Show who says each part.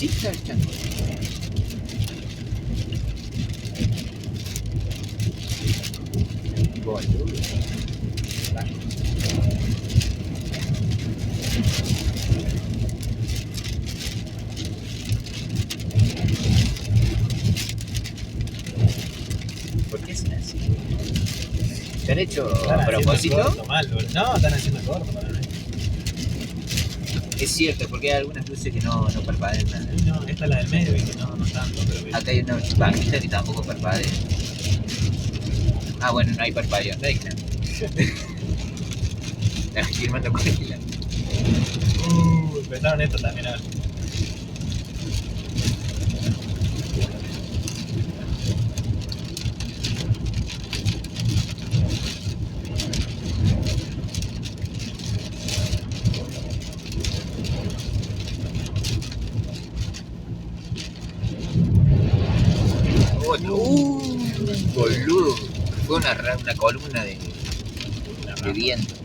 Speaker 1: exista el chango. Boludo. ¿Por qué es así? ¿Se han hecho a propósito?
Speaker 2: Mal, no, están haciendo corto para mí.
Speaker 1: Es cierto, porque hay algunas luces que no parpadean nada.
Speaker 2: No, esta es la del medio, viste, no tanto, pero
Speaker 1: Acá hay una bajita que tampoco parpadea. Ah, bueno, no hay parpadeo, no hay nada. La estoy firmando con ella.
Speaker 2: Empezaron esto también ahora.
Speaker 1: Boludo. Fue una columna de viento.